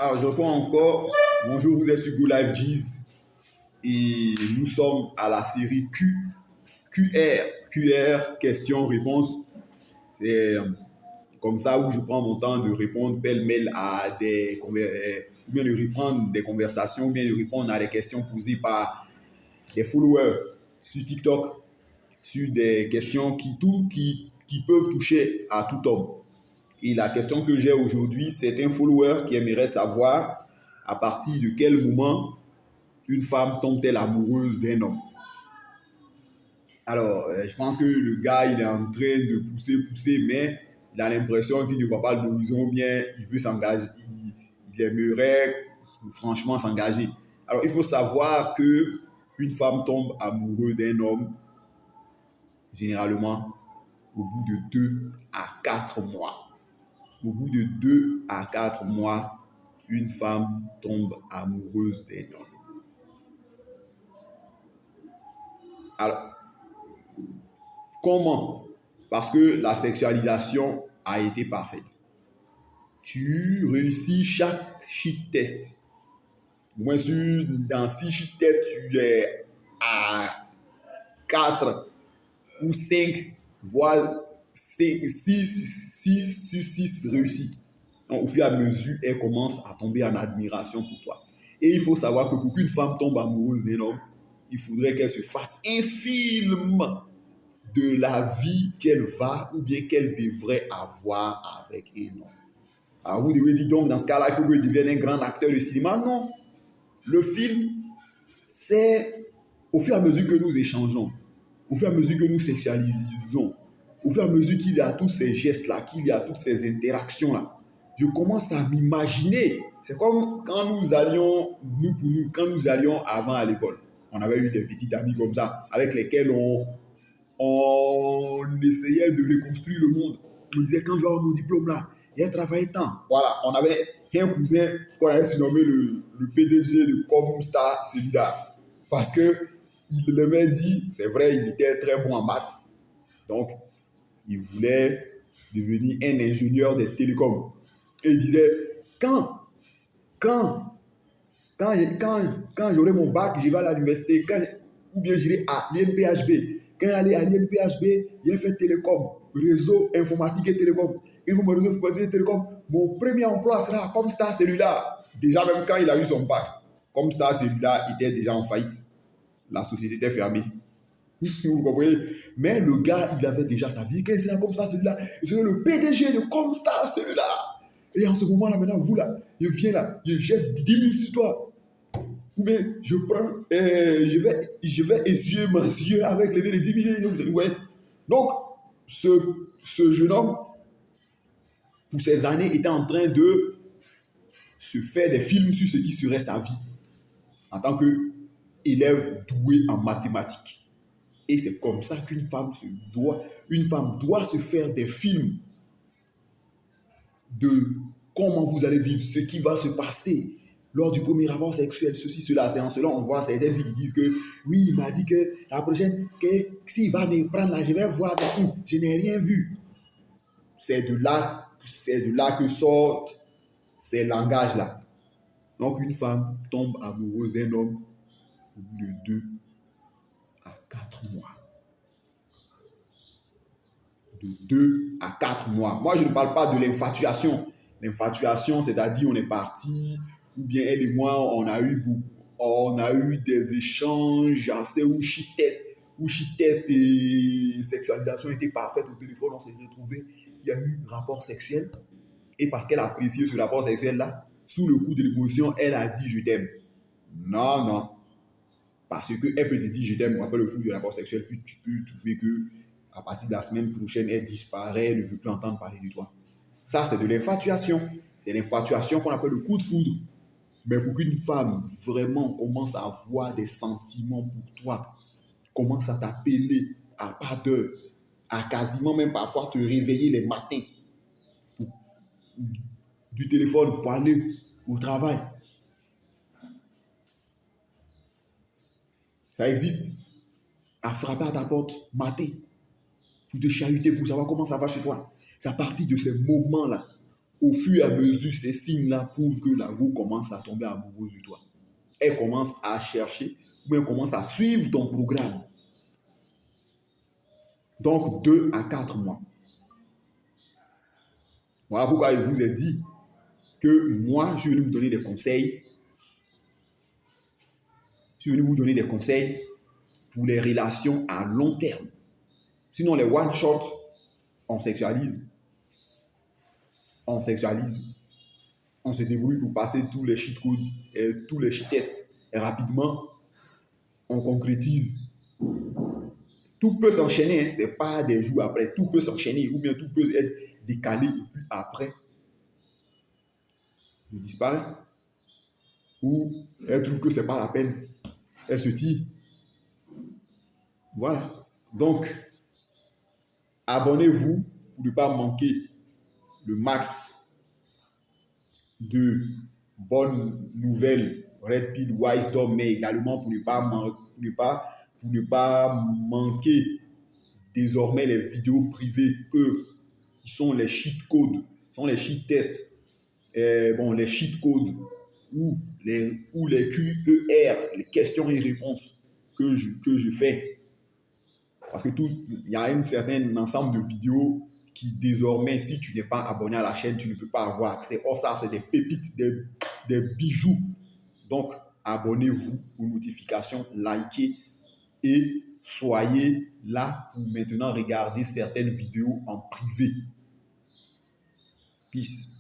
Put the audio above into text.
Alors, je reprends encore. Bonjour, vous êtes sur Go Live Jeez et nous sommes à la série QR, questions-réponses. C'est comme ça où je prends mon temps de répondre pêle-mêle à ou bien de reprendre des conversations, ou bien de répondre à des questions posées par des followers sur TikTok, sur des questions qui peuvent toucher à tout homme. Et la question que j'ai aujourd'hui, c'est un follower qui aimerait savoir à partir de quel moment une femme tombe-t-elle amoureuse d'un homme. Alors, je pense que le gars, il est en train de pousser, mais il a l'impression qu'il ne voit pas l'horizon, bien il veut s'engager, il aimerait franchement s'engager. Alors, il faut savoir que une femme tombe amoureuse d'un homme généralement au bout de 2 à 4 mois. Au bout de 2 à 4 mois, une femme tombe amoureuse d'un homme. Alors, comment? Parce que la sexualisation a été parfaite. Tu réussis chaque shit test. Moins sûr, dans 6 shit tests, tu es à 4 ou 5, voire 6 sur 6 réussis. Donc, au fur et à mesure, elle commence à tomber en admiration pour toi. Et il faut savoir que pour qu'une femme tombe amoureuse d'un homme, il faudrait qu'elle se fasse un film de la vie qu'elle va ou bien qu'elle devrait avoir avec un homme. Alors vous devez dire donc, dans ce cas-là, il faut que je devienne un grand acteur de cinéma. Non. Le film, c'est au fur et à mesure que nous échangeons, au fur et à mesure que nous sexualisons, au fur et à mesure qu'il y a tous ces gestes-là, qu'il y a toutes ces interactions-là, je commence à m'imaginer. C'est comme quand nous allions, quand nous allions avant à l'école. On avait eu des petites amies comme ça, avec lesquelles on essayait de reconstruire le monde. On disait, quand je vais avoir mon diplôme là, et elle travaillait tant. Voilà, on avait un cousin qu'on avait surnommé le PDG de Comstar Cellular. Parce que il m'avait dit, c'est vrai, il était très bon en maths. Donc, il voulait devenir un ingénieur des télécoms. Et il disait, quand j'aurai mon bac, je vais à l'université, ou bien j'irai à l'INPHB. Quand j'allais à l'INPHB, j'ai fait télécom, réseau informatique et télécom. Quand je réseau informatique et télécom, mon premier emploi sera comme Star Cellular. Déjà, même quand il a eu son bac, comme Star Cellular était déjà en faillite. La société était fermée. Vous comprenez? Mais le gars, il avait déjà sa vie. Quand il était comme Star Cellular, il serait le PDG de Comstar Cellular. Et en ce moment-là, maintenant, vous là, je viens là, je jette 10 000 sur toi. Mais je prends, je vais essuyer mes yeux avec les 10 000. Ouais. Donc, ce jeune homme, pour ces années, était en train de se faire des films sur ce qui serait sa vie en tant qu'élève doué en mathématiques. Et c'est comme ça qu'une femme doit se faire des films de comment vous allez vivre, ce qui va se passer lors du premier rapport sexuel, ceci, cela. C'est en cela on voit certaines filles qui disent que oui, il m'a dit que la prochaine, que s'il va me prendre là, je vais voir avec vous. Je n'ai rien vu. C'est de là que sortent ces langages-là. Donc une femme tombe amoureuse d'un homme au bout de 2 à 4 mois. De 2 à 4 mois. Moi, je ne parle pas de l'infatuation. L'infatuation, c'est-à-dire on est parti, ou bien elle et moi, on a eu des échanges assez où shit test et sexualisation était parfaite au téléphone, on s'est retrouvés, il y a eu rapport sexuel. Et parce qu'elle a apprécié ce rapport sexuel-là, sous le coup de l'émotion, elle a dit je t'aime. Non, non. Parce qu'elle peut te dire je t'aime après le coup du rapport sexuel, puis tu peux trouver que à partir de la semaine prochaine, elle disparaît, elle ne veut plus entendre parler de toi. Ça, c'est de l'infatuation. C'est l'infatuation qu'on appelle le coup de foudre. Mais pour qu'une femme vraiment commence à avoir des sentiments pour toi, commence à t'appeler à pas d'heure, à quasiment même parfois te réveiller les matins du téléphone pour aller au travail. Ça existe. À frapper à ta porte matin pour te chahuter, pour savoir comment ça va chez toi. C'est à partir de ces moments-là au fur et à mesure, ces signes-là prouvent que la go commence à tomber amoureuse de toi. Elle commence à chercher ou elle commence à suivre ton programme. Donc, 2 à 4 mois. Voilà pourquoi je vous ai dit que moi, je suis venu vous donner des conseils. Je suis venu vous donner des conseils pour les relations à long terme. Sinon, les one-shot, on sexualise. On sexualise. On se débrouille pour passer tous les cheat codes et tous les cheat tests. Et rapidement, on concrétise. Tout peut s'enchaîner, hein. Ce n'est pas des jours après. Tout peut s'enchaîner ou bien tout peut être décalé et puis après, il disparaît. Ou elle trouve que ce n'est pas la peine. Elle se tire. Voilà. Donc, abonnez-vous pour ne pas manquer le max de bonnes nouvelles Red Pill Wisdom, mais également pour ne pas manquer désormais les vidéos privées qui sont les cheat codes, sont les cheat tests, les cheat codes ou les QER, les questions et réponses que je fais. Parce que il y a un certain ensemble de vidéos qui désormais, si tu n'es pas abonné à la chaîne, tu ne peux pas avoir accès. Or ça, c'est des pépites, des bijoux. Donc, abonnez-vous aux notifications, likez et soyez là pour maintenant regarder certaines vidéos en privé. Peace.